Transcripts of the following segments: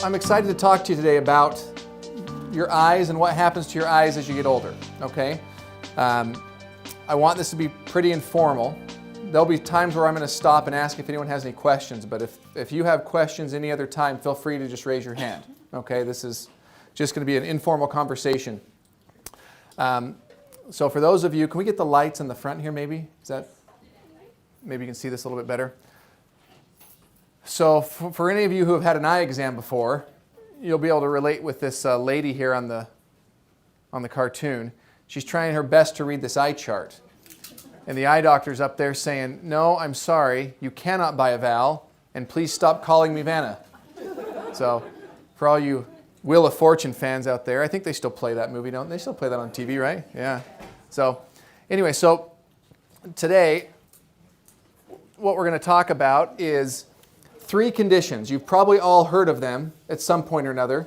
I'm excited to talk to you today about your eyes and what happens to your eyes as you get older, okay? I want this to be pretty informal. There'll be times where I'm going to stop and ask if anyone has any questions, but if you have questions any other time, feel free to just raise your hand, okay? This is just going to be an informal conversation. So for those of you, can we get the lights in the front here maybe? Maybe you can see this a little bit better. So for any of you who have had an eye exam before, you'll be able to relate with this lady here on the cartoon. She's trying her best to read this eye chart. And the eye doctor's up there saying, "No, I'm sorry, you cannot buy a Val, and please stop calling me Vanna." So for all you Wheel of Fortune fans out there, I think they still play that movie, don't they? They still play that on TV, right? Yeah. So anyway, so today what we're going to talk about is 3 conditions. You've probably all heard of them at some point or another,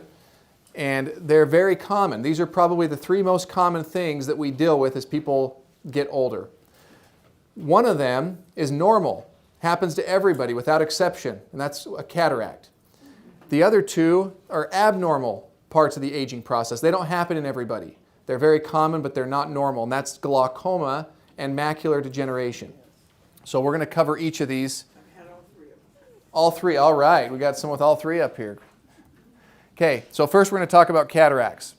and they're very common. These are probably the 3 most common things that we deal with as people get older. One of them is normal, happens to everybody without exception, and that's a cataract. The other 2 are abnormal parts of the aging process. They don't happen in everybody. They're very common, but they're not normal, and that's glaucoma and macular degeneration. So we're going to cover each of these. All 3, all right. We got some with all 3 up here. Okay, so first we're going to talk about cataracts.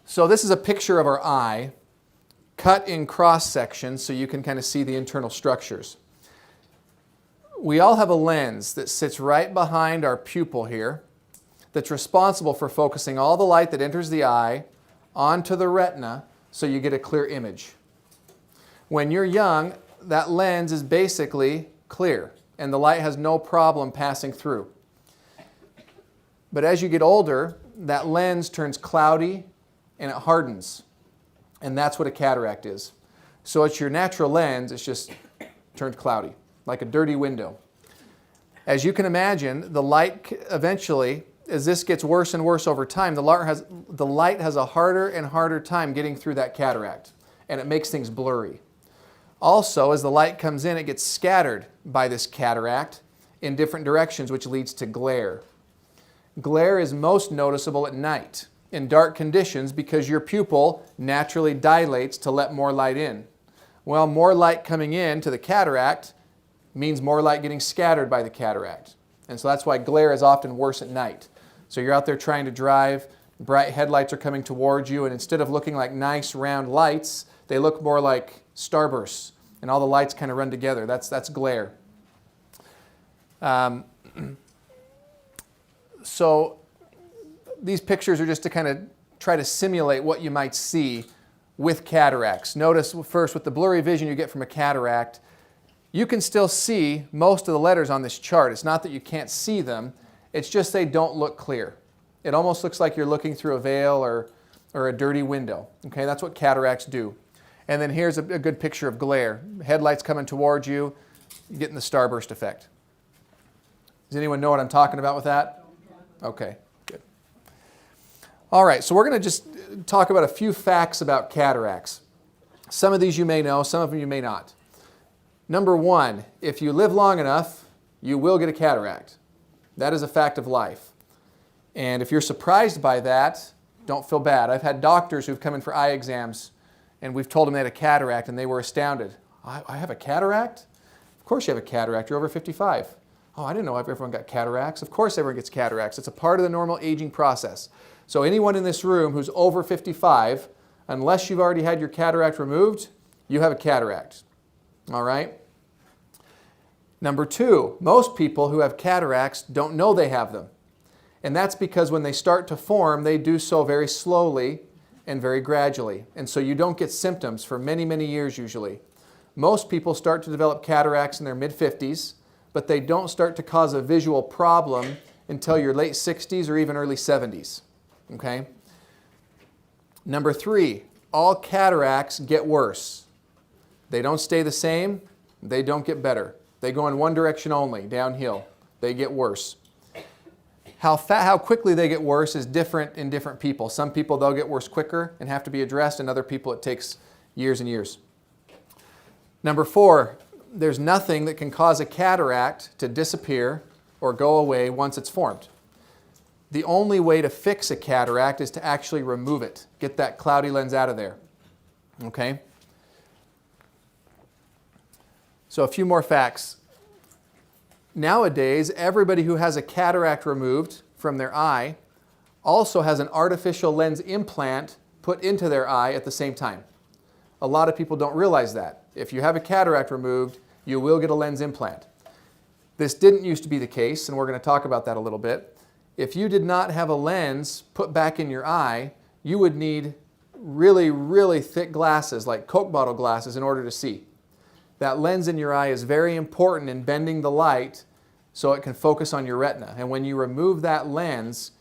So this is a picture of our eye, cut in cross sections so you can kind of see the internal structures. We all have a lens that sits right behind our pupil here that's responsible for focusing all the light that enters the eye onto the retina so you get a clear image. When you're young, that lens is basically clear, and the light has no problem passing through. But as you get older, that lens turns cloudy and it hardens. And that's what a cataract is. So it's your natural lens, it's just turned cloudy, like a dirty window. As you can imagine, the light eventually, as this gets worse and worse over time, the light has a harder and harder time getting through that cataract, and it makes things blurry. Also, as the light comes in, it gets scattered by this cataract in different directions, which leads to glare. Glare is most noticeable at night in dark conditions because your pupil naturally dilates to let more light in. Well, more light coming in to the cataract means more light getting scattered by the cataract. And so that's why glare is often worse at night. So you're out there trying to drive, bright headlights are coming towards you, and instead of looking like nice round lights, they look more like starbursts, and all the lights kind of run together. That's glare. So these pictures are just to kind of try to simulate what you might see with cataracts. Notice first with the blurry vision you get from a cataract, you can still see most of the letters on this chart. It's not that you can't see them, it's just they don't look clear. It almost looks like you're looking through a veil or a dirty window. Okay, that's what cataracts do. And then here's a good picture of glare. Headlights coming towards you, you're getting the starburst effect. Does anyone know what I'm talking about with that? Okay, good. All right, so we're going to just talk about a few facts about cataracts. Some of these you may know, some of them you may not. Number 1, if you live long enough, you will get a cataract. That is a fact of life. And if you're surprised by that, don't feel bad. I've had doctors who've come in for eye exams and we've told them they had a cataract and they were astounded. I have a cataract? Of course you have a cataract. You're over 55. Oh, I didn't know everyone got cataracts. Of course everyone gets cataracts. It's a part of the normal aging process. So anyone in this room who's over 55, unless you've already had your cataract removed, you have a cataract. All right? Number 2, most people who have cataracts don't know they have them. And that's because when they start to form, they do so very slowly and very gradually. And so you don't get symptoms for many, many years usually. Most people start to develop cataracts in their mid-50s, but they don't start to cause a visual problem until your late 60s or even early 70s. Okay? Number 3, all cataracts get worse. They don't stay the same, they don't get better. They go in one direction only, downhill. They get worse. How quickly they get worse is different in different people. Some people, they'll get worse quicker and have to be addressed, and other people it takes years and years. Number 4, there's nothing that can cause a cataract to disappear or go away once it's formed. The only way to fix a cataract is to actually remove it, get that cloudy lens out of there. Okay? So a few more facts. Nowadays, everybody who has a cataract removed from their eye also has an artificial lens implant put into their eye at the same time. A lot of people don't realize that. If you have a cataract removed, you will get a lens implant. This didn't used to be the case, and we're going to talk about that a little bit. If you did not have a lens put back in your eye, you would need really, really thick glasses, like Coke bottle glasses, in order to see. That lens in your eye is very important in bending the light so it can focus on your retina. And when you remove that lens,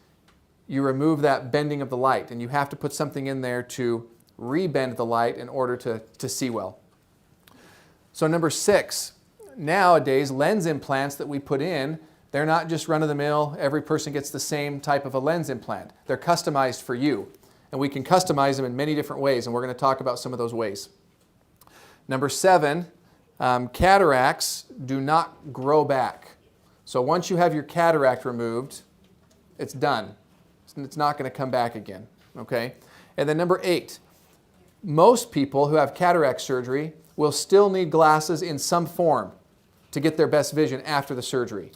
you remove that bending of the light, and you have to put something in there to rebend the light in order to see well. So number 6, nowadays lens implants that we put in, they're not just run-of-the-mill, every person gets the same type of a lens implant. They're customized for you, and we can customize them in many different ways, and we're going to talk about some of those ways. Number 7, cataracts do not grow back. So once you have your cataract removed, it's done. It's not going to come back again. Okay? And then number 8, most people who have cataract surgery will still need glasses in some form to get their best vision after the surgery.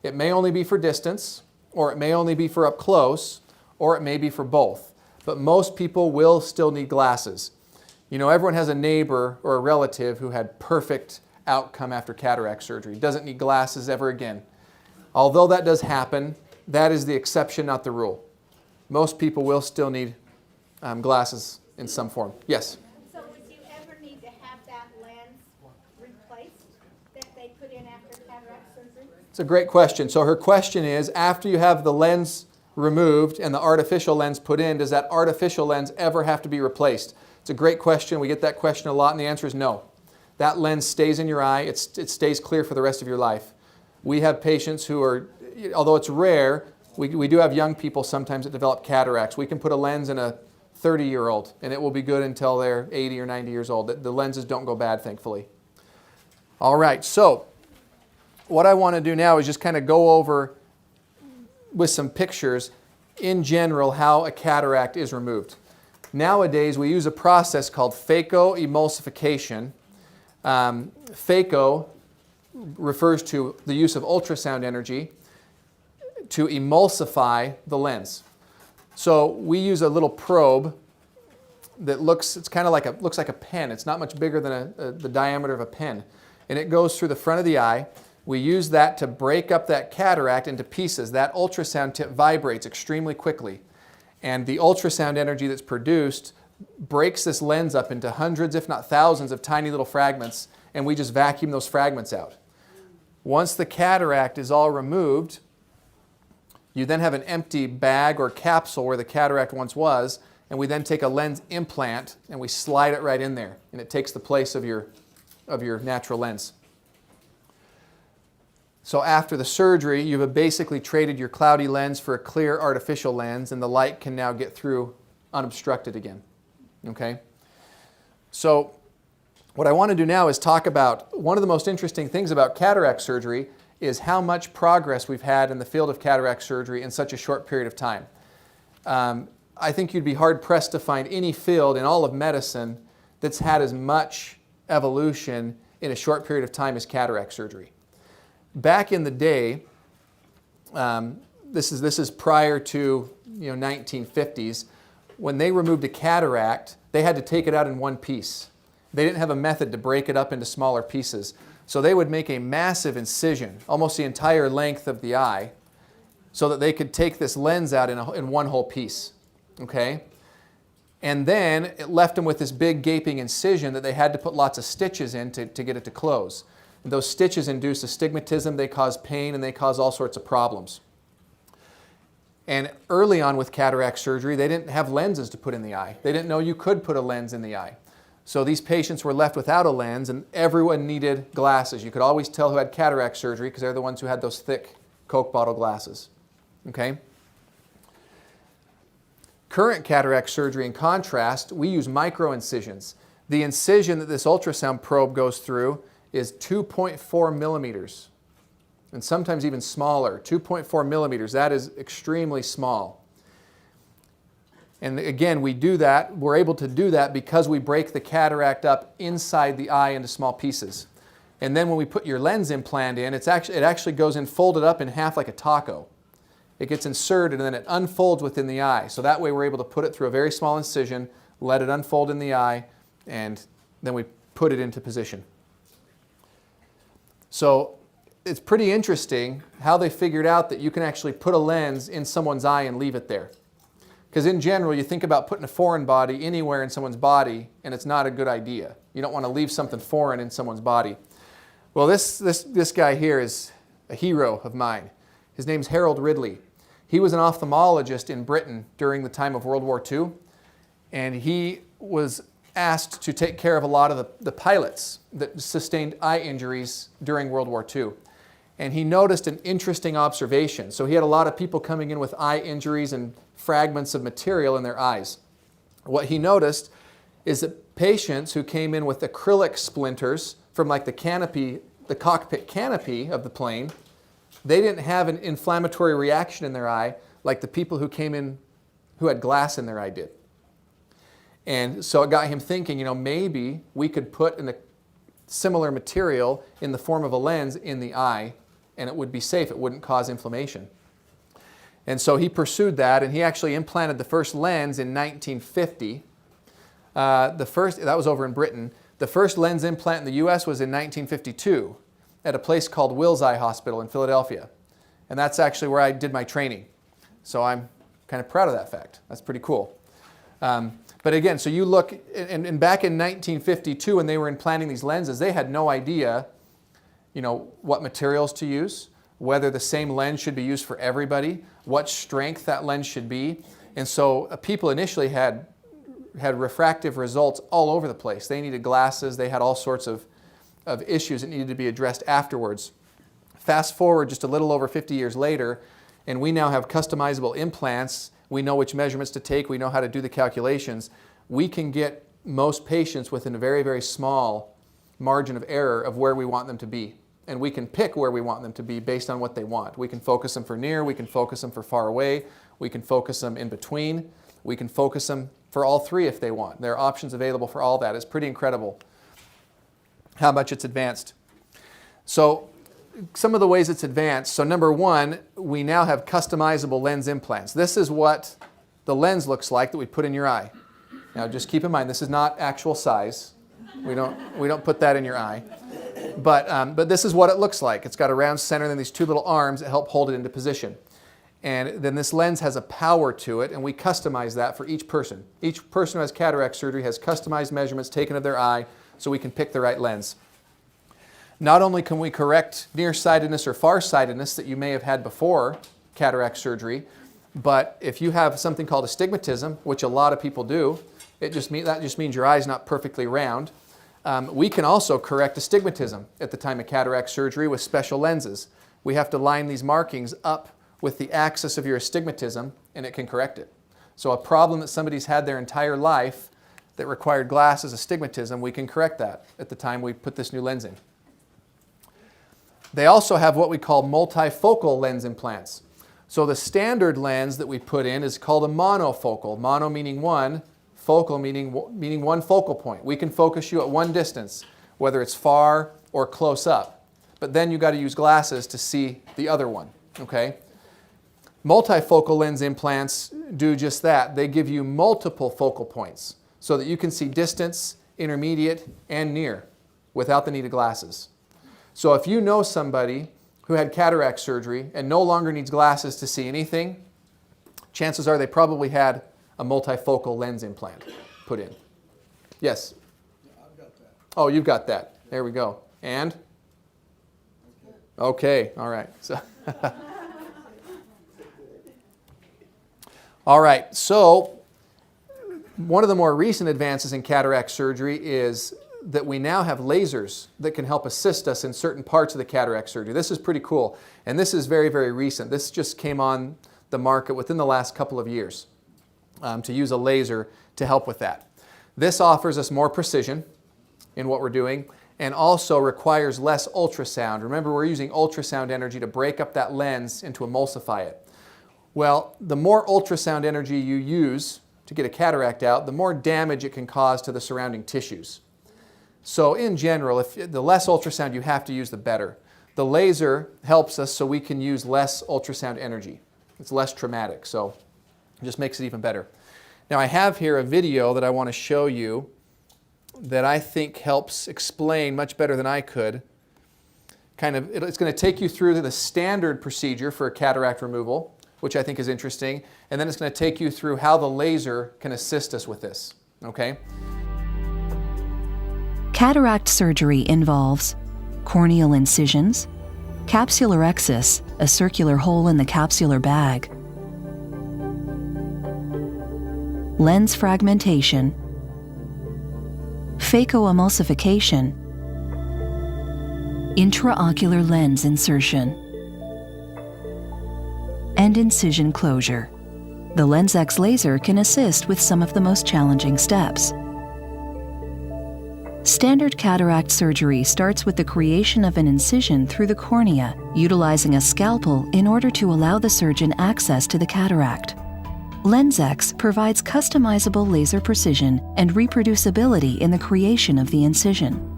It may only be for distance, or it may only be for up close, or it may be for both. But most people will still need glasses. You know, everyone has a neighbor or a relative who had perfect outcome after cataract surgery, doesn't need glasses ever again. Although that does happen, that is the exception, not the rule. Most people will still need glasses in some form. Yes? So would you ever need to have that lens replaced that they put in after cataract surgery? It's a great question. So her question is, after you have the lens removed and the artificial lens put in, does that artificial lens ever have to be replaced? It's a great question. We get that question a lot, and the answer is no. That lens stays in your eye. It stays clear for the rest of your life. We have patients who are, although it's rare, we do have young people sometimes that develop cataracts. We can put a lens in a 30-year-old, and it will be good until they're 80 or 90 years old. The lenses don't go bad, thankfully. All right, so what I want to do now is just kind of go over with some pictures in general how a cataract is removed. Nowadays, we use a process called phacoemulsification. Phaco refers to the use of ultrasound energy to emulsify the lens. So we use a little probe that looks like a pen. It's not much bigger than the diameter of a pen. And it goes through the front of the eye. We use that to break up that cataract into pieces. That ultrasound tip vibrates extremely quickly. And the ultrasound energy that's produced breaks this lens up into hundreds, if not thousands, of tiny little fragments, and we just vacuum those fragments out. Once the cataract is all removed, you then have an empty bag or capsule where the cataract once was, and we then take a lens implant and we slide it right in there, and it takes the place of your natural lens. So after the surgery, you've basically traded your cloudy lens for a clear artificial lens, and the light can now get through unobstructed again. Okay? So what I want to do now is talk about one of the most interesting things about cataract surgery is how much progress we've had in the field of cataract surgery in such a short period of time. I think you'd be hard-pressed to find any field in all of medicine that's had as much evolution in a short period of time as cataract surgery. Back in the day, this is prior to 1950s, when they removed a cataract, they had to take it out in one piece. They didn't have a method to break it up into smaller pieces. So they would make a massive incision, almost the entire length of the eye, so that they could take this lens out in one whole piece. Okay? And then it left them with this big gaping incision that they had to put lots of stitches in to get it to close. And those stitches induce astigmatism, they cause pain, and they cause all sorts of problems. And early on with cataract surgery, they didn't have lenses to put in the eye. They didn't know you could put a lens in the eye. So these patients were left without a lens, and everyone needed glasses. You could always tell who had cataract surgery because they're the ones who had those thick Coke bottle glasses. Okay? Current cataract surgery, in contrast, we use micro-incisions. The incision that this ultrasound probe goes through is 2.4 millimeters. and sometimes even smaller, 2.4 millimeters. That is extremely small. And again, we do that, we're able to do that because we break the cataract up inside the eye into small pieces. And then when we put your lens implant in, it actually goes in folded up in half like a taco. It gets inserted and then it unfolds within the eye. So that way we're able to put it through a very small incision, let it unfold in the eye, and then we put it into position. So it's pretty interesting how they figured out that you can actually put a lens in someone's eye and leave it there. Because in general, you think about putting a foreign body anywhere in someone's body, and it's not a good idea. You don't want to leave something foreign in someone's body. Well, this guy here is a hero of mine. His name's Harold Ridley. He was an ophthalmologist in Britain during the time of World War II, and he was asked to take care of a lot of the pilots that sustained eye injuries during World War II. And he noticed an interesting observation. So he had a lot of people coming in with eye injuries and fragments of material in their eyes. What he noticed is that patients who came in with acrylic splinters from like the canopy, the cockpit canopy of the plane, they didn't have an inflammatory reaction in their eye like the people who came in who had glass in their eye did. And so it got him thinking, maybe we could put a similar material in the form of a lens in the eye, and it would be safe. It wouldn't cause inflammation. And so he pursued that, and he actually implanted the first lens in 1950. That was over in Britain. The first lens implant in the U.S. was in 1952 at a place called Wills Eye Hospital in Philadelphia. And that's actually where I did my training. So I'm kind of proud of that fact. That's pretty cool. But again, so you look, and back in 1952 when they were implanting these lenses, they had no idea, what materials to use, whether the same lens should be used for everybody, what strength that lens should be. And so people initially had refractive results all over the place. They needed glasses. They had all sorts of issues that needed to be addressed afterwards. Fast forward just a little over 50 years later, and we now have customizable implants. We know which measurements to take. We know how to do the calculations. We can get most patients within a very, very small margin of error of where we want them to be. And we can pick where we want them to be based on what they want. We can focus them for near. We can focus them for far away. We can focus them in between. We can focus them for all three if they want. There are options available for all that. It's pretty incredible how much it's advanced. So some of the ways it's advanced. So number one, we now have customizable lens implants. This is what the lens looks like that we put in your eye. Now just keep in mind, this is not actual size. We don't put that in your eye. But this is what it looks like. It's got a round center and then these two little arms that help hold it into position. And then this lens has a power to it, and we customize that for each person. Each person who has cataract surgery has customized measurements taken of their eye so we can pick the right lens. Not only can we correct nearsightedness or farsightedness that you may have had before cataract surgery, but if you have something called astigmatism, which a lot of people do, that just means your eye's not perfectly round. We can also correct astigmatism at the time of cataract surgery with special lenses. We have to line these markings up with the axis of your astigmatism, and it can correct it. So a problem that somebody's had their entire life that required glasses, astigmatism, we can correct that at the time we put this new lens in. They also have what we call multifocal lens implants. So the standard lens that we put in is called a monofocal. Mono meaning one, focal meaning one focal point. We can focus you at one distance, whether it's far or close up. But then you got to use glasses to see the other one, okay? Multifocal lens implants do just that. They give you multiple focal points so that you can see distance, intermediate, and near without the need of glasses. So if you know somebody who had cataract surgery and no longer needs glasses to see anything, chances are they probably had a multifocal lens implant put in. Yes? Yeah, I've got that. Oh, you've got that. There we go. And? Okay, all right. So all right, so one of the more recent advances in cataract surgery is that we now have lasers that can help assist us in certain parts of the cataract surgery. This is pretty cool, and this is very, very recent. This just came on the market within the last couple of years to use a laser to help with that. This offers us more precision in what we're doing, and also requires less ultrasound. Remember, we're using ultrasound energy to break up that lens and to emulsify it. Well, the more ultrasound energy you use to get a cataract out, the more damage it can cause to the surrounding tissues. So in general, if the less ultrasound you have to use, the better. The laser helps us so we can use less ultrasound energy. It's less traumatic, so it just makes it even better. Now I have here a video that I want to show you that I think helps explain much better than I could. It's going to take you through the standard procedure for a cataract removal, which I think is interesting, and then it's going to take you through how the laser can assist us with this, okay? Cataract surgery involves corneal incisions, capsulorhexis, a circular hole in the capsular bag, lens fragmentation, phacoemulsification, intraocular lens insertion, and incision closure. The LensX laser can assist with some of the most challenging steps. Standard cataract surgery starts with the creation of an incision through the cornea, utilizing a scalpel in order to allow the surgeon access to the cataract. LensX provides customizable laser precision and reproducibility in the creation of the incision.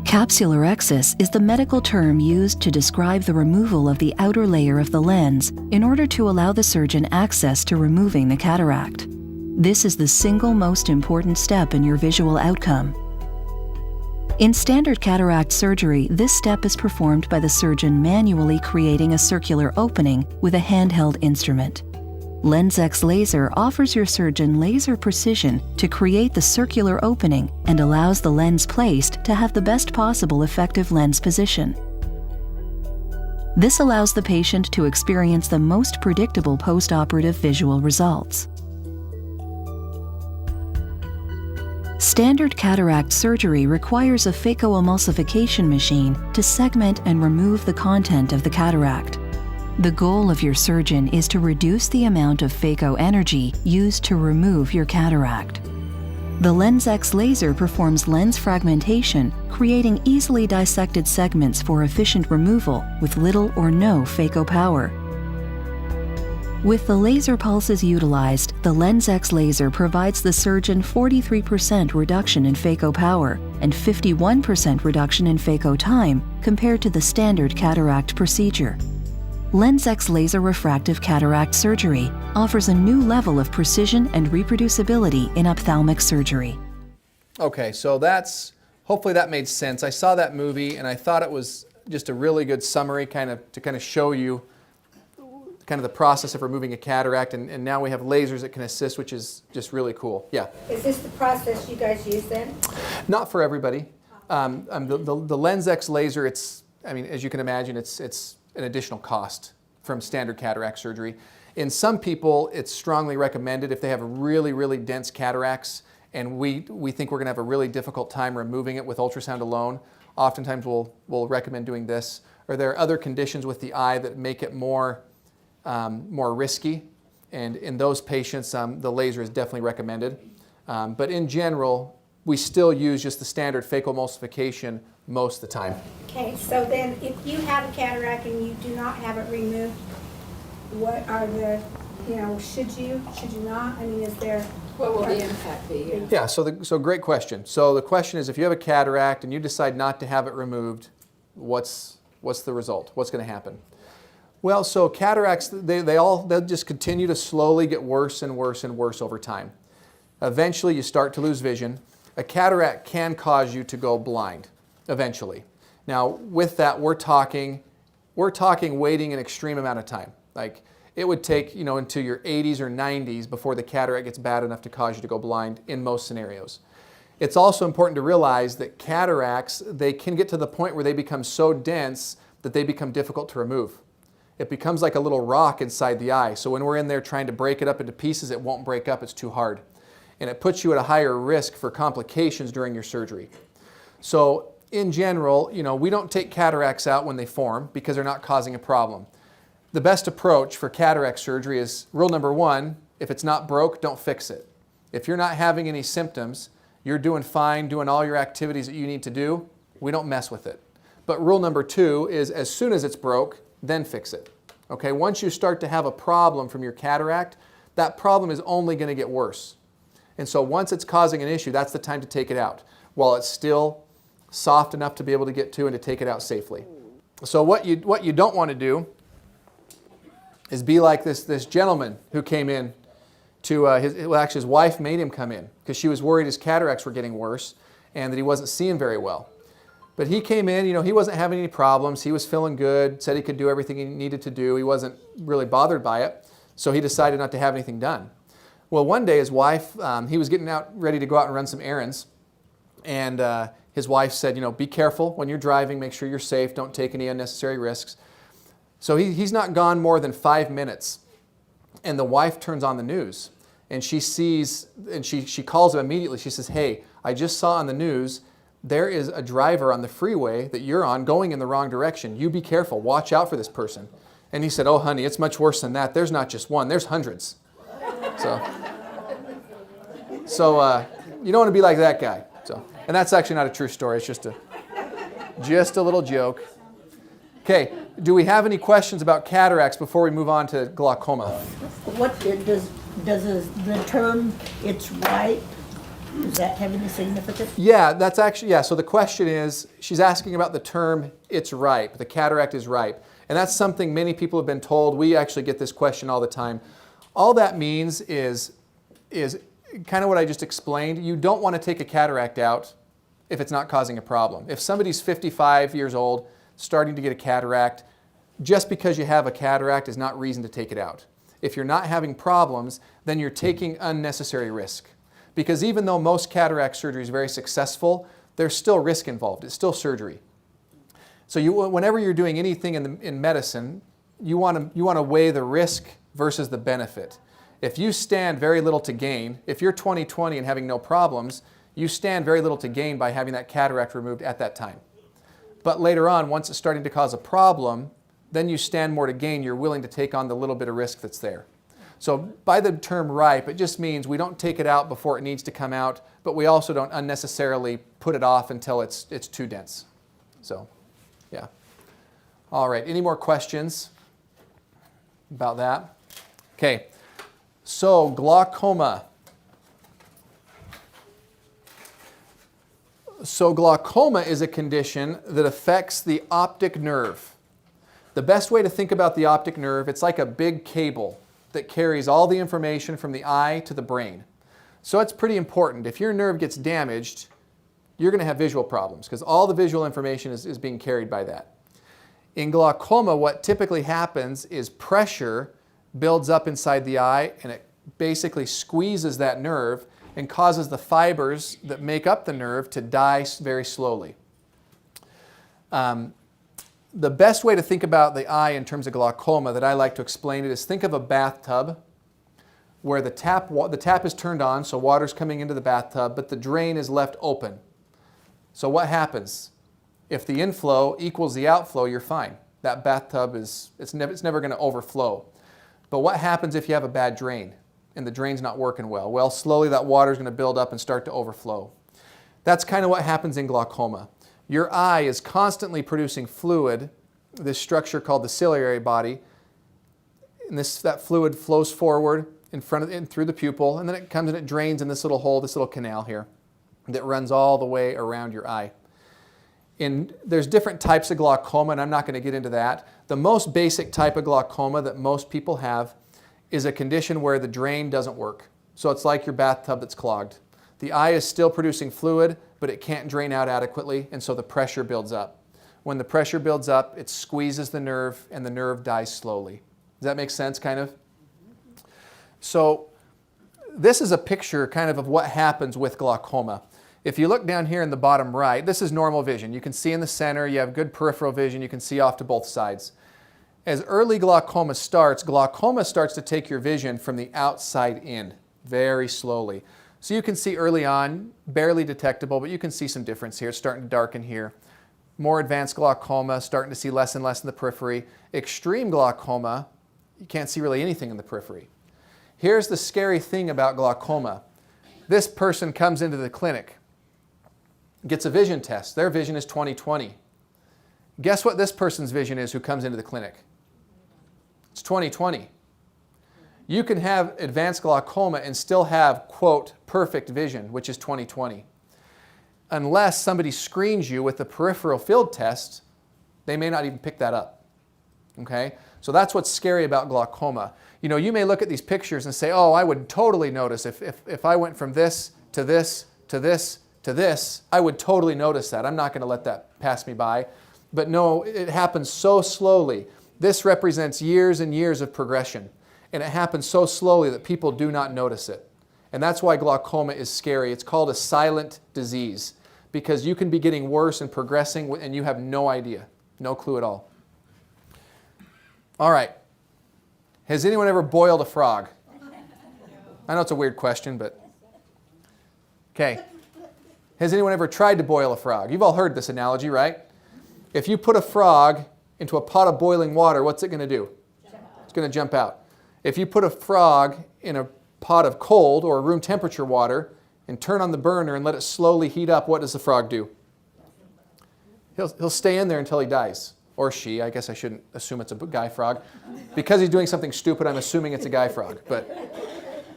Capsulorhexis is the medical term used to describe the removal of the outer layer of the lens in order to allow the surgeon access to removing the cataract. This is the single most important step in your visual outcome. In standard cataract surgery, this step is performed by the surgeon manually creating a circular opening with a handheld instrument. LensX laser offers your surgeon laser precision to create the circular opening and allows the lens placed to have the best possible effective lens position. This allows the patient to experience the most predictable post-operative visual results. Standard cataract surgery requires a phacoemulsification machine to segment and remove the content of the cataract. The goal of your surgeon is to reduce the amount of phaco energy used to remove your cataract. The LensX laser performs lens fragmentation, creating easily dissected segments for efficient removal with little or no phaco power. With the laser pulses utilized, the LensX laser provides the surgeon 43% reduction in phaco power and 51% reduction in phaco time compared to the standard cataract procedure. LensX laser refractive cataract surgery offers a new level of precision and reproducibility in ophthalmic surgery. Okay, so hopefully that made sense. I saw that movie and I thought it was just a really good summary to show you kind of the process of removing a cataract, and now we have lasers that can assist, which is just really cool. Yeah? Is this the process you guys use then? Not for everybody. The LensX laser, as you can imagine, it's an additional cost from standard cataract surgery. In some people, it's strongly recommended if they have really, really dense cataracts, and we think we're going to have a really difficult time removing it with ultrasound alone. Oftentimes we'll recommend doing this. Or there are other conditions with the eye that make it more risky, and in those patients the laser is definitely recommended. But in general, we still use just the standard phacoemulsification most of the time. Okay, so then if you have a cataract and you do not have it removed, what are should you not? Is there... What will the impact be? Yeah, so great question. So the question is, if you have a cataract and you decide not to have it removed, what's the result? What's going to happen? Well, so cataracts, they'll just continue to slowly get worse and worse and worse over time. Eventually, you start to lose vision. A cataract can cause you to go blind, eventually. Now, with that, we're talking waiting an extreme amount of time. Like, it would take, into your 80s or 90s before the cataract gets bad enough to cause you to go blind in most scenarios. It's also important to realize that cataracts, they can get to the point where they become so dense that they become difficult to remove. It becomes like a little rock inside the eye. So when we're in there trying to break it up into pieces, it won't break up, it's too hard. And it puts you at a higher risk for complications during your surgery. So in general, we don't take cataracts out when they form because they're not causing a problem. The best approach for cataract surgery is rule number one: if it's not broke, don't fix it. If you're not having any symptoms, you're doing fine, doing all your activities that you need to do, we don't mess with it. But rule number 2 is as soon as it's broke, then fix it. Okay, once you start to have a problem from your cataract, that problem is only going to get worse. And so once it's causing an issue, that's the time to take it out, while it's still soft enough to be able to get to and to take it out safely. So what you don't want to do is be like this gentleman who came in to his wife made him come in because she was worried his cataracts were getting worse and that he wasn't seeing very well. But he came in, he wasn't having any problems. He was feeling good, said he could do everything he needed to do. He wasn't really bothered by it, so he decided not to have anything done. Well, one day his wife, he was getting out, ready to go out and run some errands, and his wife said, be careful when you're driving, make sure you're safe, don't take any unnecessary risks. So he's not gone more than 5 minutes, and the wife turns on the news, and she sees, and she calls him immediately. She says, hey, I just saw on the news, there is a driver on the freeway that you're on going in the wrong direction. You be careful, watch out for this person. And he said, oh honey, it's much worse than that. There's not just one, there's hundreds. So you don't want to be like that guy. And that's actually not a true story. It's just a little joke. Okay, do we have any questions about cataracts before we move on to glaucoma? What does the term "it's right"? Does that have any significance? Yeah, that's actually, yeah. So the question is, she's asking about the term "it's ripe." The cataract is ripe, and that's something many people have been told. We actually get this question all the time. All that means is kind of what I just explained. You don't want to take a cataract out if it's not causing a problem. If somebody's 55 years old, starting to get a cataract, just because you have a cataract is not reason to take it out. If you're not having problems, then you're taking unnecessary risk. Because even though most cataract surgery is very successful, there's still risk involved. It's still surgery. So whenever you're doing anything in medicine, you want to weigh the risk versus the benefit. If you stand very little to gain, if you're 20/20 and having no problems, you stand very little to gain by having that cataract removed at that time. But later on, once it's starting to cause a problem, then you stand more to gain. You're willing to take on the little bit of risk that's there. So by the term ripe, it just means we don't take it out before it needs to come out, but we also don't unnecessarily put it off until it's too dense. So, yeah. All right, any more questions about that? Okay, so glaucoma. So glaucoma is a condition that affects the optic nerve. The best way to think about the optic nerve, it's like a big cable that carries all the information from the eye to the brain. So it's pretty important. If your nerve gets damaged, you're going to have visual problems because all the visual information is being carried by that. In glaucoma, what typically happens is pressure builds up inside the eye and it basically squeezes that nerve and causes the fibers that make up the nerve to die very slowly. The best way to think about the eye in terms of glaucoma that I like to explain it is think of a bathtub where the tap is turned on, so water's coming into the bathtub, but the drain is left open. So what happens? If the inflow equals the outflow, you're fine. That bathtub it's never going to overflow. But what happens if you have a bad drain and the drain's not working well? Well, slowly that water's going to build up and start to overflow. That's kind of what happens in glaucoma. Your eye is constantly producing fluid, this structure called the ciliary body, and that fluid flows forward in front of and through the pupil, and then it comes and it drains in this little hole, this little canal here, that runs all the way around your eye. There's different types of glaucoma, and I'm not going to get into that. The most basic type of glaucoma that most people have is a condition where the drain doesn't work. So it's like your bathtub that's clogged. The eye is still producing fluid, but it can't drain out adequately, and so the pressure builds up. When the pressure builds up, it squeezes the nerve, and the nerve dies slowly. Does that make sense, kind of? So this is a picture kind of what happens with glaucoma. If you look down here in the bottom right, this is normal vision. You can see in the center, you have good peripheral vision, you can see off to both sides. As early glaucoma starts to take your vision from the outside in, very slowly. So you can see early on, barely detectable, but you can see some difference here. It's starting to darken here. More advanced glaucoma, starting to see less and less in the periphery. Extreme glaucoma, you can't see really anything in the periphery. Here's the scary thing about glaucoma. This person comes into the clinic, gets a vision test. Their vision is 20/20. Guess what this person's vision is who comes into the clinic? It's 20/20. You can have advanced glaucoma and still have, quote, perfect vision, which is 20/20. Unless somebody screens you with a peripheral field test, they may not even pick that up. Okay? So that's what's scary about glaucoma. You know, you may look at these pictures and say, oh, I would totally notice if I went from this to this to this to this, I would totally notice that. I'm not going to let that pass me by. But no, it happens so slowly. This represents years and years of progression. And it happens so slowly that people do not notice it. And that's why glaucoma is scary. It's called a silent disease because you can be getting worse and progressing and you have no idea, no clue at all. All right. Has anyone ever boiled a frog? I know it's a weird question, but okay. Has anyone ever tried to boil a frog? You've all heard this analogy, right? If you put a frog into a pot of boiling water, what's it going to do? It's going to jump out. If you put a frog in a pot of cold or room temperature water and turn on the burner and let it slowly heat up, what does the frog do? He'll stay in there until he dies. Or she. I guess I shouldn't assume it's a guy frog. Because he's doing something stupid, I'm assuming it's a guy frog. But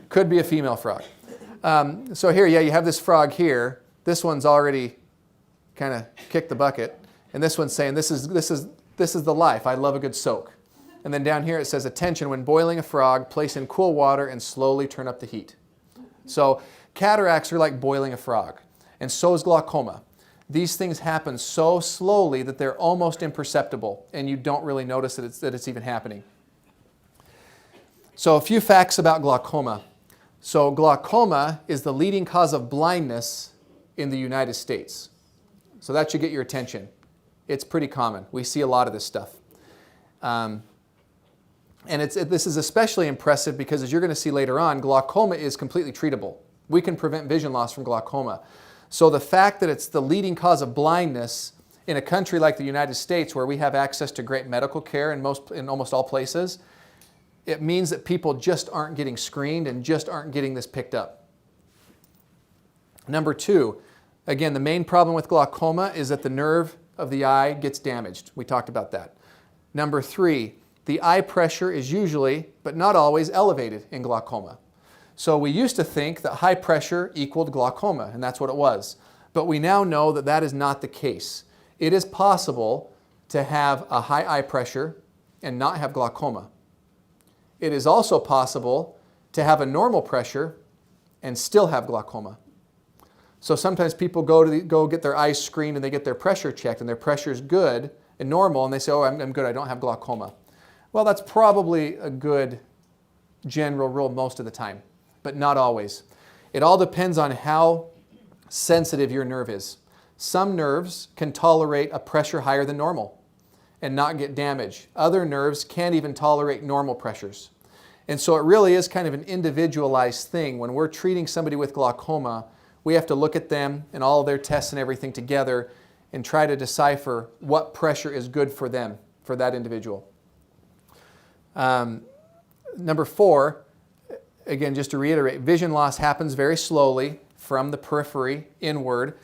could be a female frog. So here, yeah, you have this frog here. This one's already kind of kicked the bucket. And this one's saying, this is the life. I love a good soak. And then down here it says, attention, when boiling a frog, place in cool water and slowly turn up the heat. So cataracts are like boiling a frog. And so is glaucoma. These things happen so slowly that they're almost imperceptible, and you don't really notice that it's even happening. So a few facts about glaucoma. So glaucoma is the leading cause of blindness in the United States. So that should get your attention. It's pretty common. We see a lot of this stuff. And this is especially impressive because, as you're going to see later on, glaucoma is completely treatable. We can prevent vision loss from glaucoma. So the fact that it's the leading cause of blindness in a country like the United States, where we have access to great medical care in almost all places, it means that people just aren't getting screened and just aren't getting this picked up. Number two, again, the main problem with glaucoma is that the nerve of the eye gets damaged. We talked about that. Number three, the eye pressure is usually, but not always, elevated in glaucoma. So we used to think that high pressure equaled glaucoma, and that's what it was. But we now know that that is not the case. It is possible to have a high eye pressure and not have glaucoma. It is also possible to have a normal pressure and still have glaucoma. So sometimes people go get their eyes screened and they get their pressure checked and their pressure is good and normal, and they say, oh, I'm good, I don't have glaucoma. Well, that's probably a good general rule most of the time, but not always. It all depends on how sensitive your nerve is. Some nerves can tolerate a pressure higher than normal and not get damage. Other nerves can't even tolerate normal pressures. And so it really is kind of an individualized thing. When we're treating somebody with glaucoma, we have to look at them and all of their tests and everything together and try to decipher what pressure is good for them, for that individual. Number four, again, just to reiterate, vision loss happens very slowly from the periphery inward,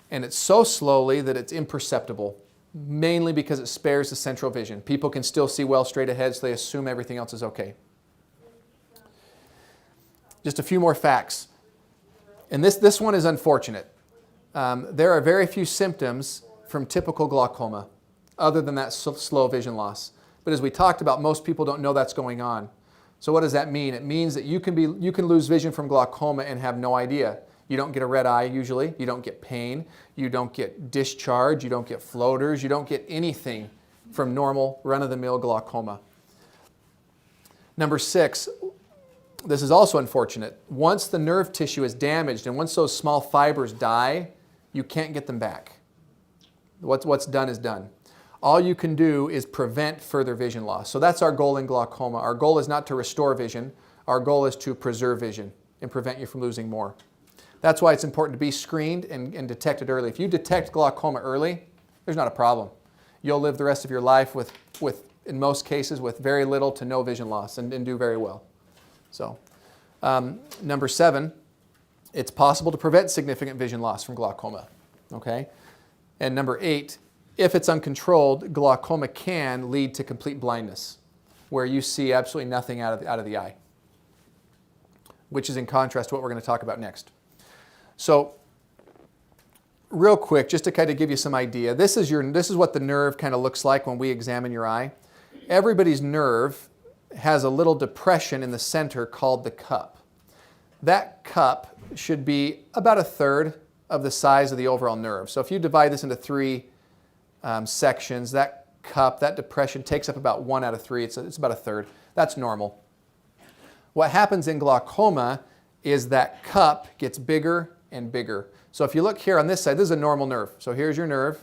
and it's so slowly that it's imperceptible, mainly because it spares the central vision. People can still see well straight ahead, so they assume everything else is okay. Just a few more facts. And this one is unfortunate. There are very few symptoms from typical glaucoma, other than that slow vision loss. But as we talked about, most people don't know that's going on. So what does that mean? It means that you can lose vision from glaucoma and have no idea. You don't get a red eye usually. You don't get pain. You don't get discharge. You don't get floaters. You don't get anything from normal run-of-the-mill glaucoma. Number six, this is also unfortunate. Once the nerve tissue is damaged and once those small fibers die, you can't get them back. What's done is done. All you can do is prevent further vision loss. So that's our goal in glaucoma. Our goal is not to restore vision. Our goal is to preserve vision and prevent you from losing more. That's why it's important to be screened and detected early. If you detect glaucoma early, there's not a problem. You'll live the rest of your life with in most cases, with very little to no vision loss and do very well. So, number seven, It's possible to prevent significant vision loss from glaucoma, okay? And number 8, if it's uncontrolled, glaucoma can lead to complete blindness, where you see absolutely nothing out of the eye, which is in contrast to what we're going to talk about next. So, real quick, just to kind of give you some idea, this is what the nerve kind of looks like when we examine your eye. Everybody's nerve has a little depression in the center called the cup. That cup should be about 1/3 of the size of the overall nerve. So if you divide this into 3 sections, that cup, that depression takes up about 1 out of 3. It's about 1/3. That's normal. What happens in glaucoma is that cup gets bigger and bigger. So if you look here on this side, this is a normal nerve. So here's your nerve,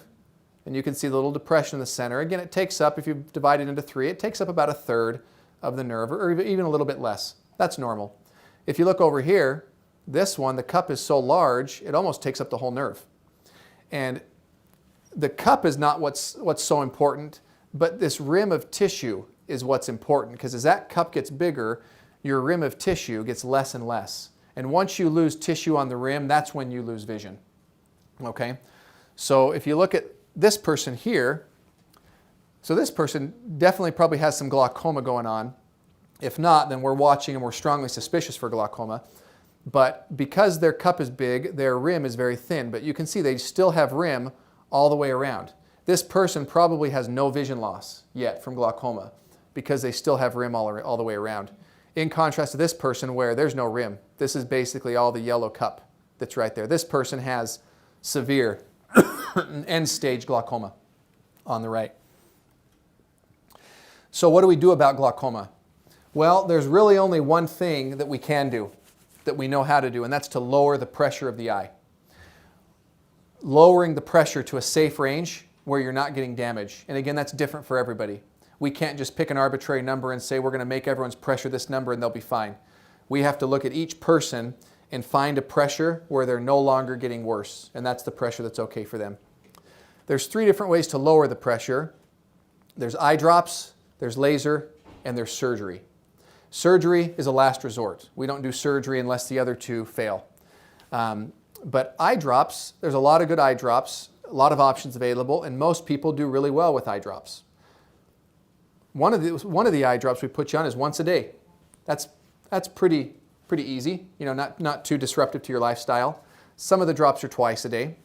and you can see the little depression in the center. Again, it takes up, if you divide it into 3, it takes up about 1/3 of the nerve, or even a little bit less. That's normal. If you look over here, this one, the cup is so large, it almost takes up the whole nerve. And the cup is not what's so important, but this rim of tissue is what's important, because as that cup gets bigger, your rim of tissue gets less and less. And once you lose tissue on the rim, that's when you lose vision. Okay? So if you look at this person here, so this person definitely probably has some glaucoma going on. If not, then we're watching and we're strongly suspicious for glaucoma. But because their cup is big, their rim is very thin. But you can see they still have rim all the way around. This person probably has no vision loss yet from glaucoma because they still have rim all the way around. In contrast to this person where there's no rim. This is basically all the yellow cup that's right there. This person has severe end-stage glaucoma on the right. So what do we do about glaucoma? Well, there's really only one thing that we can do, that we know how to do, and that's to lower the pressure of the eye. Lowering the pressure to a safe range where you're not getting damage. And again, that's different for everybody. We can't just pick an arbitrary number and say we're going to make everyone's pressure this number and they'll be fine. We have to look at each person and find a pressure where they're no longer getting worse, and that's the pressure that's okay for them. There's 3 different ways to lower the pressure. There's eye drops, there's laser, and there's surgery. Surgery is a last resort. We don't do surgery unless the other 2 fail. But eye drops, there's a lot of good eye drops, a lot of options available, and most people do really well with eye drops. One of the eye drops we put you on is once a day. That's pretty easy, not too disruptive to your lifestyle. Some of the drops are twice a day,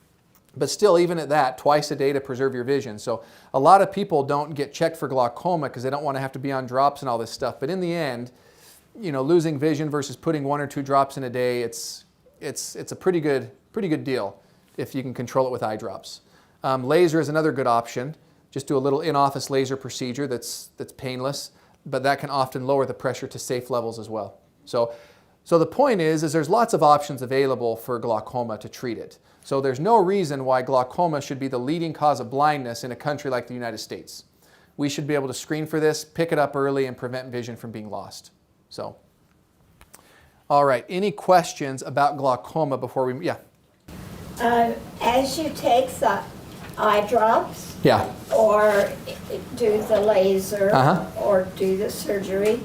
but still, even at that, twice a day to preserve your vision. So a lot of people don't get checked for glaucoma because they don't want to have to be on drops and all this stuff. But in the end, losing vision versus putting 1 or 2 drops in a day, it's a pretty good deal if you can control it with eye drops. Laser is another good option. Just do a little in-office laser procedure that's painless, but that can often lower the pressure to safe levels as well. So the point is there's lots of options available for glaucoma to treat it. So there's no reason why glaucoma should be the leading cause of blindness in a country like the United States. We should be able to screen for this, pick it up early, and prevent vision from being lost. So, all right, any questions about glaucoma before we, yeah? As you take the eye drops, Yeah. or do the laser, Uh-huh. or do the surgery,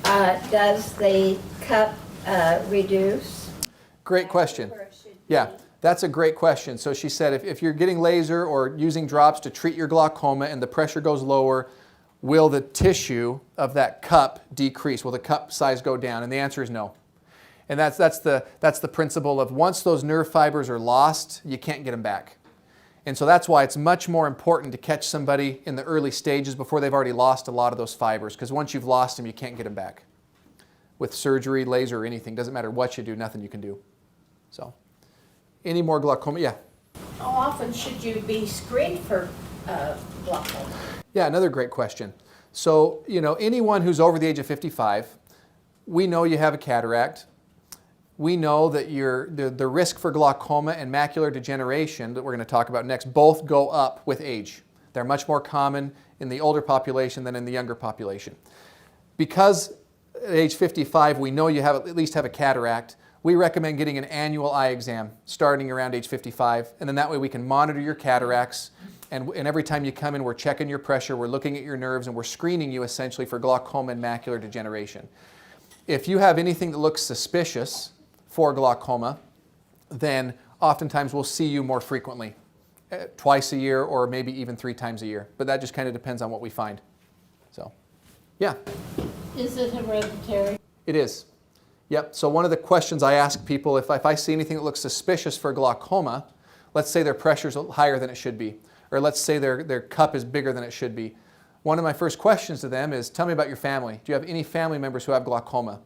does the cup reduce? Great question. Yeah, that's a great question. So she said if you're getting laser or using drops to treat your glaucoma and the pressure goes lower, will the tissue of that cup decrease? Will the cup size go down? And the answer is no. And that's the principle of once those nerve fibers are lost, you can't get them back. And so that's why it's much more important to catch somebody in the early stages before they've already lost a lot of those fibers, because once you've lost them, you can't get them back. With surgery, laser, or anything, doesn't matter what you do, nothing you can do. So, any more glaucoma? Yeah. How often should you be screened for glaucoma? Yeah, another great question. So, anyone who's over the age of 55, we know you have a cataract. We know that the risk for glaucoma and macular degeneration that we're going to talk about next both go up with age. They're much more common in the older population than in the younger population. Because at age 55 we know you at least have a cataract, we recommend getting an annual eye exam starting around age 55, and then that way we can monitor your cataracts, and every time you come in we're checking your pressure, we're looking at your nerves, and we're screening you essentially for glaucoma and macular degeneration. If you have anything that looks suspicious for glaucoma, then oftentimes we'll see you more frequently, twice a year or maybe even 3 times a year. But that just kind of depends on what we find. So, yeah. Is it hereditary? It is. Yep. So one of the questions I ask people, if I see anything that looks suspicious for glaucoma, let's say their pressure's higher than it should be, or let's say their cup is bigger than it should be. One of my first questions to them is, tell me about your family. Do you have any family members who have glaucoma?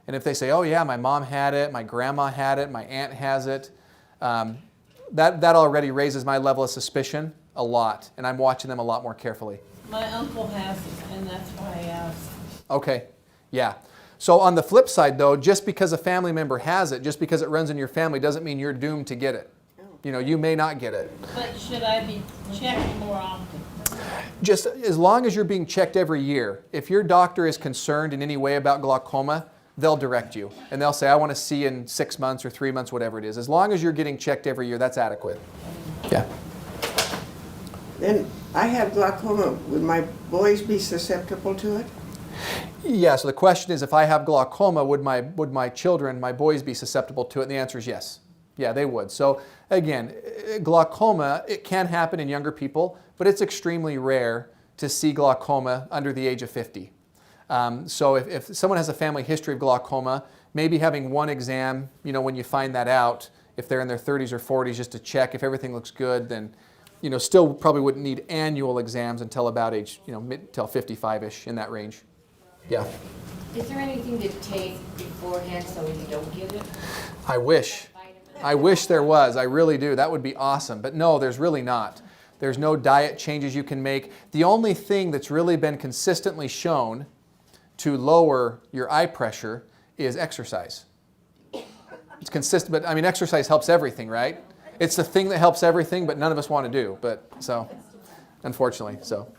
And if they say, oh yeah, my mom had it, my grandma had it, my aunt has it, that already raises my level of suspicion a lot, and I'm watching them a lot more carefully. My uncle has it, and that's why I asked. Okay, yeah. So on the flip side though, just because a family member has it, just because it runs in your family doesn't mean you're doomed to get it. You know, you may not get it. But should I be checked more often? Just as long as you're being checked every year. If your doctor is concerned in any way about glaucoma, they'll direct you. And they'll say, I want to see you in 6 months or 3 months, whatever it is. As long as you're getting checked every year, that's adequate. Yeah. Then I have glaucoma. Would my boys be susceptible to it? Yeah, so the question is, if I have glaucoma, would my children, my boys, be susceptible to it? And the answer is yes. Yeah, they would. So again, glaucoma, it can happen in younger people, but it's extremely rare to see glaucoma under the age of 50. So if someone has a family history of glaucoma, maybe having one exam, you know, when you find that out, if they're in their 30s or 40s, just to check if everything looks good, then, you know, still probably wouldn't need annual exams until about age, you know, till 55-ish, in that range. Yeah. Is there anything to take beforehand so you don't get it? I wish. I wish there was. I really do. That would be awesome. But no, there's really not. There's no diet changes you can make. The only thing that's really been consistently shown to lower your eye pressure is exercise. It's consistent, but I mean, exercise helps everything, right? It's the thing that helps everything, but none of us want to do. But so, unfortunately, so.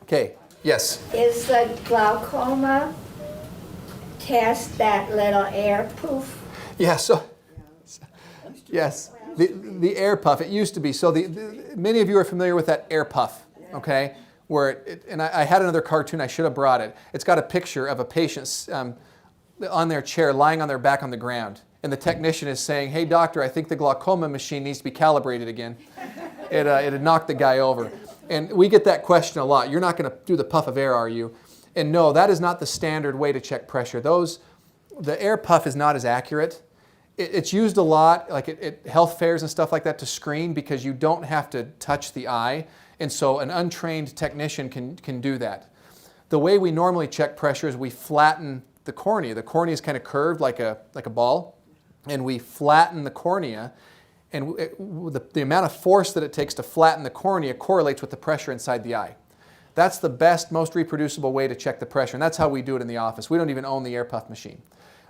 Okay. Yes. Is the glaucoma test that little air poof? Yeah. So. Yes. The air puff. It used to be. So many of you are familiar with that air puff. Okay. Where and I had another cartoon. I should have brought it. It's got a picture of a patient on their chair, lying on their back on the ground, and the technician is saying, "Hey, doctor, I think the glaucoma machine needs to be calibrated again." It had knocked the guy over. And we get that question a lot. You're not going to do the puff of air, are you? And no, that is not the standard way to check pressure. The air puff is not as accurate. It's used a lot, like at health fairs and stuff like that, to screen, because you don't have to touch the eye. And so an untrained technician can do that. The way we normally check pressure is we flatten the cornea. The cornea is kind of curved like a ball, and we flatten the cornea. And the amount of force that it takes to flatten the cornea correlates with the pressure inside the eye. That's the best, most reproducible way to check the pressure, and that's how we do it in the office. We don't even own the air puff machine.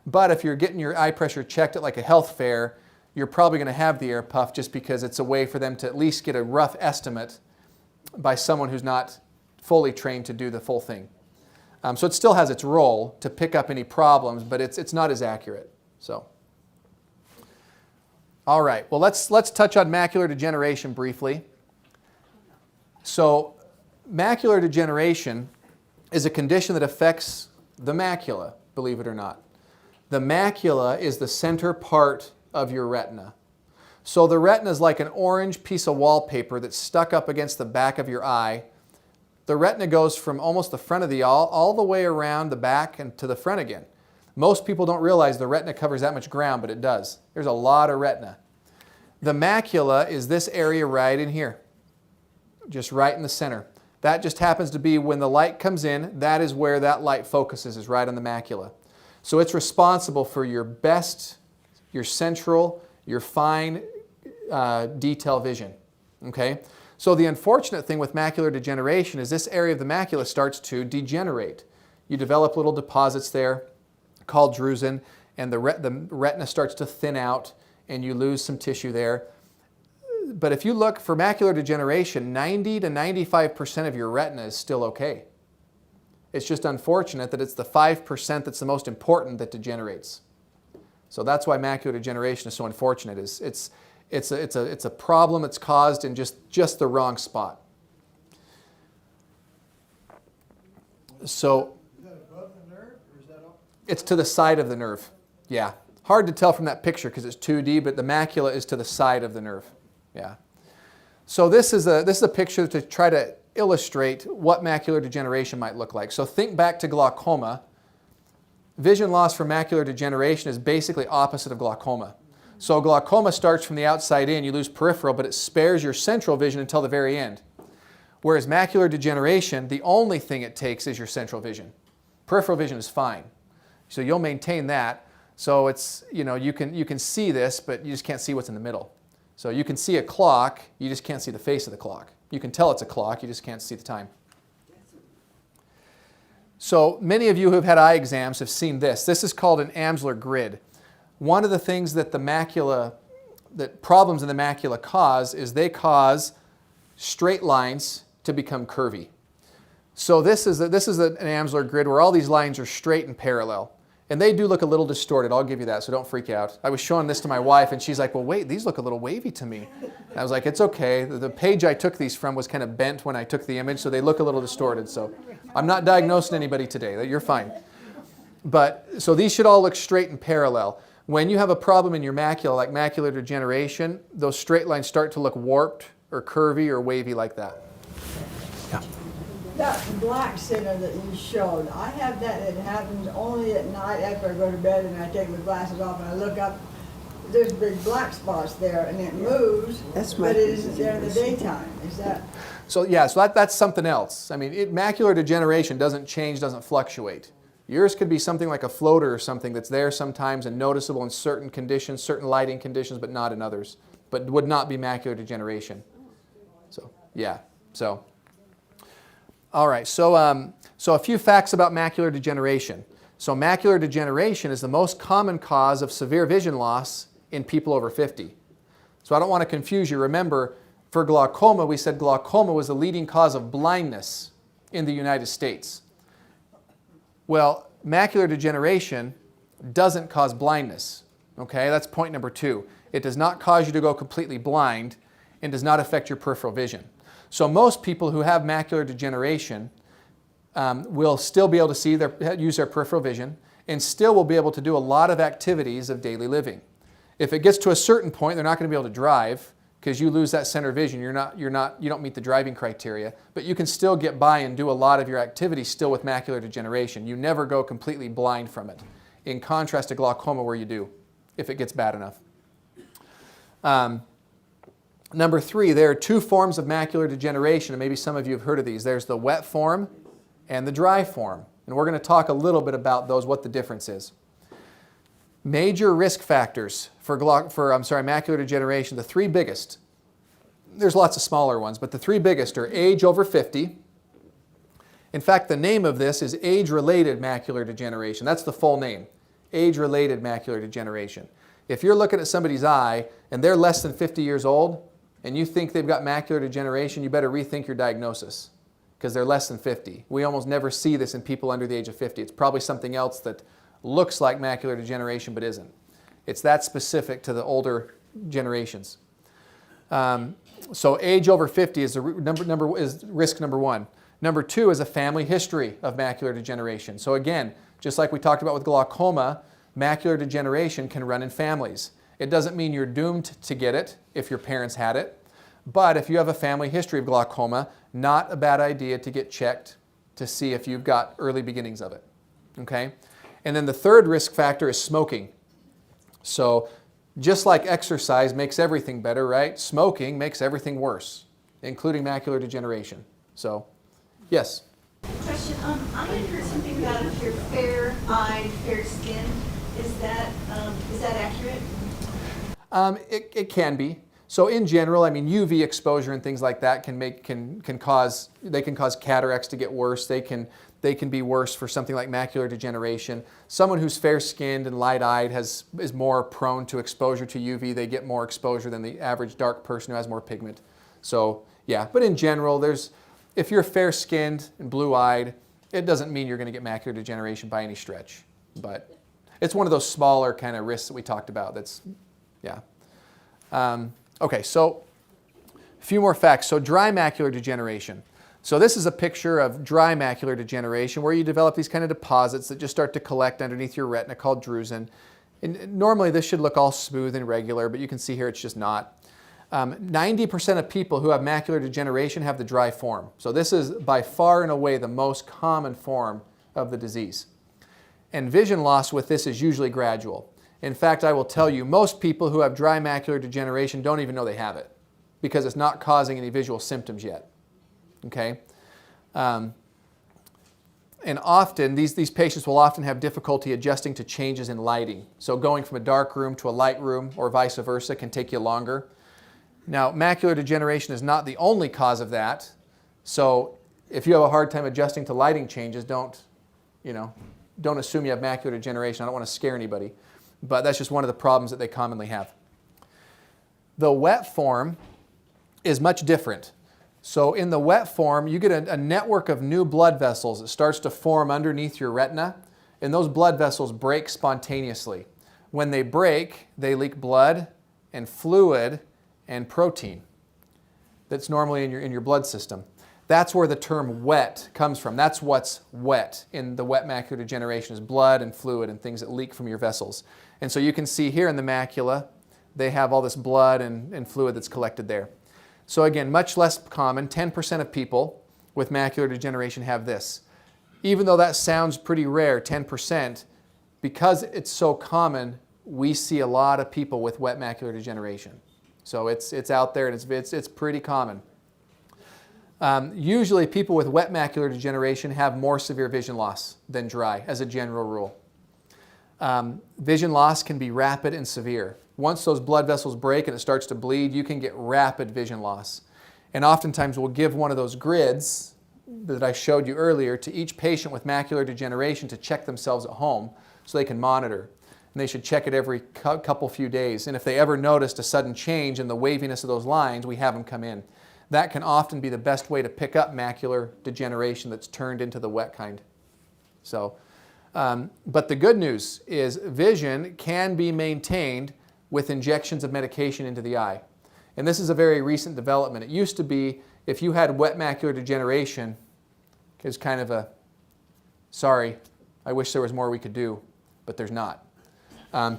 But if you're getting your eye pressure checked at like a health fair, you're probably going to have the air puff, just because it's a way for them to at least get a rough estimate by someone who's not fully trained to do the full thing. So it still has its role to pick up any problems, but it's not as accurate. So. All right, well, let's touch on macular degeneration briefly. So macular degeneration is a condition that affects the macula, believe it or not. The macula is the center part of your retina. So the retina is like an orange piece of wallpaper that's stuck up against the back of your eye. The retina goes from almost the front of the eye all the way around the back and to the front again. Most people don't realize the retina covers that much ground, but it does. There's a lot of retina. The macula is this area right in here, just right in the center. That just happens to be when the light comes in, that is where that light focuses, is right on the macula. So it's responsible for your best, your central, your fine detail vision. Okay? So the unfortunate thing with macular degeneration is this area of the macula starts to degenerate. You develop little deposits there called drusen, and the retina starts to thin out, and you lose some tissue there. But if you look for macular degeneration, 90 to 95% of your retina is still okay. It's just unfortunate that it's the 5% that's the most important that degenerates. So that's why macular degeneration is so unfortunate. It's a problem that's caused in just the wrong spot. So is that above the nerve, or is that up? it's to the side of the nerve. Yeah. Hard to tell from that picture because it's 2D, but the macula is to the side of the nerve. Yeah. So this is a picture to try to illustrate what macular degeneration might look like. So think back to glaucoma. Vision loss from macular degeneration is basically opposite of glaucoma. So glaucoma starts from the outside in, you lose peripheral, but it spares your central vision until the very end. Whereas macular degeneration, the only thing it takes is your central vision. Peripheral vision is fine. So you'll maintain that. So it's, you know, you can see this, but you just can't see what's in the middle. So you can see a clock, you just can't see the face of the clock. You can tell it's a clock, you just can't see the time. So many of you who have had eye exams have seen this. This is called an Amsler grid. One of the things that that problems in the macula cause is they cause straight lines to become curvy. So this is an Amsler grid where all these lines are straight and parallel. And they do look a little distorted, I'll give you that, so don't freak out. I was showing this to my wife and she's like, well wait, these look a little wavy to me. And I was like, it's okay. The page I took these from was kind of bent when I took the image, so they look a little distorted. So I'm not diagnosing anybody today, you're fine. But, so these should all look straight and parallel. When you have a problem in your macula, like macular degeneration, those straight lines start to look warped or curvy or wavy like that. Yeah. That black center that you showed, I have that. It happens only at night after I go to bed and I take my glasses off and I look up. There's big black spots there and it moves, That's my but it isn't there in the daytime. Is that? So yeah, so that's something else. I mean, macular degeneration doesn't change, doesn't fluctuate. Yours could be something like a floater or something that's there sometimes and noticeable in certain conditions, certain lighting conditions, but not in others. But would not be macular degeneration. So yeah, so. All right, so a few facts about macular degeneration. So macular degeneration is the most common cause of severe vision loss in people over 50. So I don't want to confuse you. Remember, for glaucoma, we said glaucoma was the leading cause of blindness in the United States. Well, macular degeneration doesn't cause blindness. Okay, that's point number 2. It does not cause you to go completely blind and does not affect your peripheral vision. So most people who have macular degeneration will still be able to use their peripheral vision and still will be able to do a lot of activities of daily living. If it gets to a certain point, they're not going to be able to drive because you lose that center vision. You don't meet the driving criteria, but you can still get by and do a lot of your activities still with macular degeneration. You never go completely blind from it, in contrast to glaucoma where you do, if it gets bad enough. Number 3, there are 2 forms of macular degeneration, and maybe some of you have heard of these. There's the wet form and the dry form. And we're going to talk a little bit about those, what the difference is. Major risk factors for macular degeneration, the 3 biggest. There's lots of smaller ones, but the 3 biggest are age over 50. In fact, the name of this is age-related macular degeneration. That's the full name, age-related macular degeneration. If you're looking at somebody's eye and they're less than 50 years old, and you think they've got macular degeneration, you better rethink your diagnosis because they're less than 50. We almost never see this in people under the age of 50. It's probably something else that looks like macular degeneration but isn't. It's that specific to the older generations. So age over 50 is risk number 1. Number 2 is a family history of macular degeneration. So again, just like we talked about with glaucoma, macular degeneration can run in families. It doesn't mean you're doomed to get it if your parents had it, but if you have a family history of glaucoma, not a bad idea to get checked to see if you've got early beginnings of it. Okay? And then the 3rd risk factor is smoking. So just like exercise makes everything better, right? Smoking makes everything worse, including macular degeneration. So, yes? Question, I had heard something about if you're fair-eyed, fair-skinned. Is that accurate? It can be. So in general, I mean, UV exposure and things like that can cause cataracts to get worse. They can be worse for something like macular degeneration. Someone who's fair-skinned and light-eyed is more prone to exposure to UV. They get more exposure than the average dark person who has more pigment. So yeah, but in general, if you're fair-skinned and blue-eyed, it doesn't mean you're going to get macular degeneration by any stretch. But it's one of those smaller kind of risks that we talked about. That's, yeah. Okay, so a few more facts. So dry macular degeneration. So this is a picture of dry macular degeneration where you develop these kind of deposits that just start to collect underneath your retina called drusen. And normally this should look all smooth and regular, but you can see here it's just not. 90% of people who have macular degeneration have the dry form. So this is by far and away the most common form of the disease. And vision loss with this is usually gradual. In fact, I will tell you, most people who have dry macular degeneration don't even know they have it because it's not causing any visual symptoms yet. Okay? And often, these patients will often have difficulty adjusting to changes in lighting. So going from a dark room to a light room or vice versa can take you longer. Now, macular degeneration is not the only cause of that. So if you have a hard time adjusting to lighting changes, don't assume you have macular degeneration. I don't want to scare anybody. But that's just one of the problems that they commonly have. The wet form is much different. So in the wet form, you get a network of new blood vessels that starts to form underneath your retina, and those blood vessels break spontaneously. When they break, they leak blood and fluid and protein that's normally in your blood system. That's where the term wet comes from. That's what's wet in the wet macular degeneration is blood and fluid and things that leak from your vessels. And so you can see here in the macula, they have all this blood and fluid that's collected there. So again, much less common, 10% of people with macular degeneration have this. Even though that sounds pretty rare, 10%, because it's so common, we see a lot of people with wet macular degeneration. So it's out there and it's pretty common. Usually people with wet macular degeneration have more severe vision loss than dry, as a general rule. Vision loss can be rapid and severe. Once those blood vessels break and it starts to bleed, you can get rapid vision loss. And oftentimes we'll give one of those grids that I showed you earlier to each patient with macular degeneration to check themselves at home so they can monitor. And they should check it every couple few days. And if they ever noticed a sudden change in the waviness of those lines, we have them come in. That can often be the best way to pick up macular degeneration that's turned into the wet kind. So, but the good news is vision can be maintained with injections of medication into the eye. And this is a very recent development. It used to be if you had wet macular degeneration, it's kind of a, sorry, I wish there was more we could do, but there's not.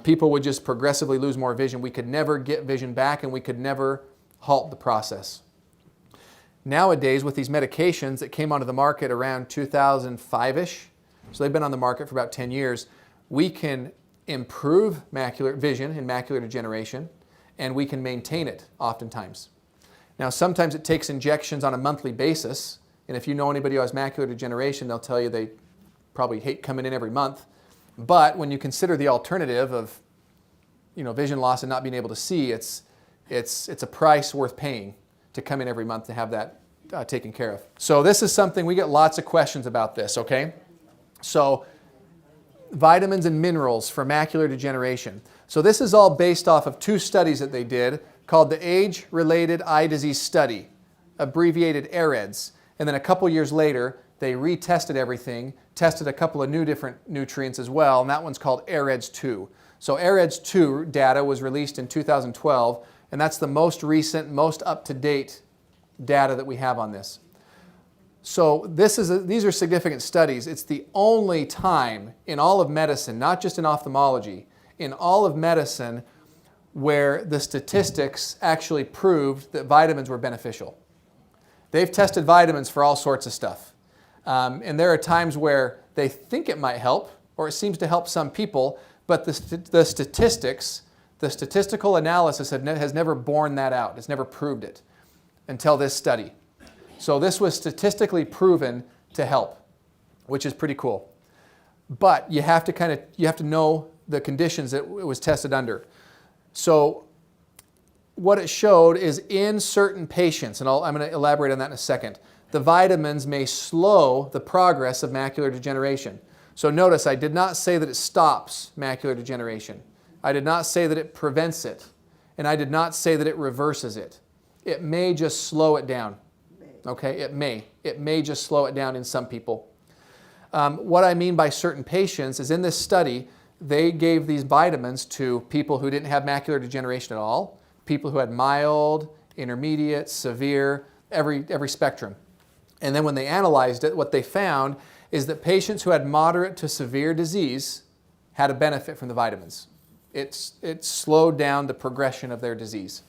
People would just progressively lose more vision. We could never get vision back and we could never halt the process. Nowadays, with these medications that came onto the market around 2005-ish, so they've been on the market for about 10 years, we can improve macular vision in macular degeneration, and we can maintain it oftentimes. Now, sometimes it takes injections on a monthly basis, and if you know anybody who has macular degeneration, they'll tell you they probably hate coming in every month. But when you consider the alternative of vision loss and not being able to see, it's a price worth paying to come in every month to have that taken care of. So this is something, we get lots of questions about this, okay? So vitamins and minerals for macular degeneration. So this is all based off of two studies that they did called the Age-Related Eye Disease Study, abbreviated AREDS. And then a couple years later, they retested everything, tested a couple of new different nutrients as well, and that one's called AREDS 2. So AREDS 2 data was released in 2012, and that's the most recent, most up-to-date data that we have on this. So these are significant studies. It's the only time in all of medicine, not just in ophthalmology, in all of medicine where the statistics actually proved that vitamins were beneficial. They've tested vitamins for all sorts of stuff. And there are times where they think it might help, or it seems to help some people, but the statistics, the statistical analysis has never borne that out. It's never proved it until this study. So this was statistically proven to help, which is pretty cool. But you have to know the conditions that it was tested under. So what it showed is in certain patients, and I'm going to elaborate on that in a second, the vitamins may slow the progress of macular degeneration. So notice I did not say that it stops macular degeneration. I did not say that it prevents it. And I did not say that it reverses it. It may just slow it down. Okay, it may just slow it down in some people. What I mean by certain patients is in this study, they gave these vitamins to people who didn't have macular degeneration at all, people who had mild, intermediate, severe, every spectrum. And then when they analyzed it, what they found is that patients who had moderate to severe disease had a benefit from the vitamins. It slowed down the progression of their disease.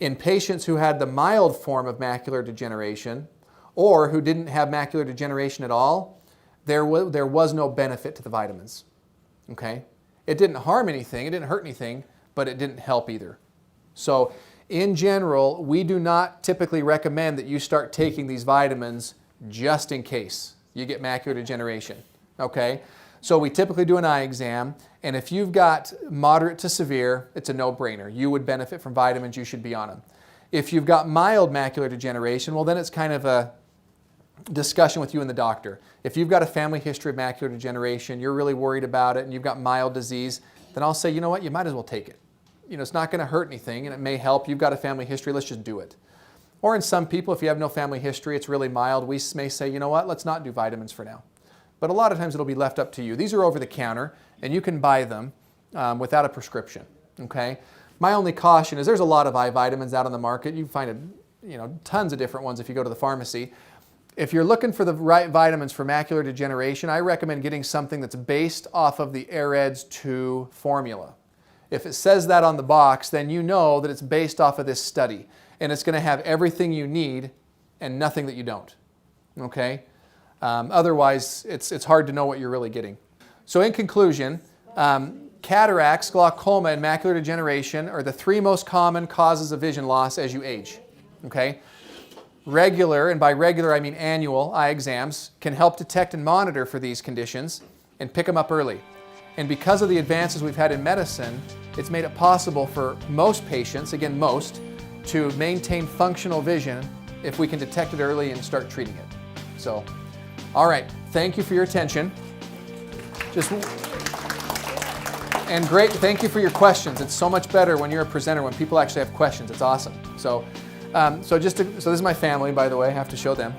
In patients who had the mild form of macular degeneration or who didn't have macular degeneration at all, there was no benefit to the vitamins. Okay? It didn't harm anything, it didn't hurt anything, but it didn't help either. So in general, we do not typically recommend that you start taking these vitamins just in case you get macular degeneration. Okay? So we typically do an eye exam, and if you've got moderate to severe, it's a no-brainer. You would benefit from vitamins, you should be on them. If you've got mild macular degeneration, well then it's kind of a discussion with you and the doctor. If you've got a family history of macular degeneration, you're really worried about it, and you've got mild disease, then I'll say, you know what, you might as well take it. You know, it's not going to hurt anything, and it may help. You've got a family history, let's just do it. Or in some people, if you have no family history, it's really mild, we may say, you know what, let's not do vitamins for now. But a lot of times it'll be left up to you. These are over the counter, and you can buy them without a prescription. Okay? My only caution is there's a lot of eye vitamins out on the market. You find tons of different ones if you go to the pharmacy. If you're looking for the right vitamins for macular degeneration, I recommend getting something that's based off of the AirEdge 2 formula. If it says that on the box, then you know that it's based off of this study, and it's going to have everything you need and nothing that you don't. Okay? Otherwise, it's hard to know what you're really getting. So in conclusion, cataracts, glaucoma, and macular degeneration are the 3 most common causes of vision loss as you age. Okay? Regular, and by regular I mean annual, eye exams can help detect and monitor for these conditions and pick them up early. And because of the advances we've had in medicine, it's made it possible for most patients, again most, to maintain functional vision if we can detect it early and start treating it. So, all right, thank you for your attention. And great, thank you for your questions. It's so much better when you're a presenter, when people actually have questions. It's awesome. So this is my family, by the way. I have to show them.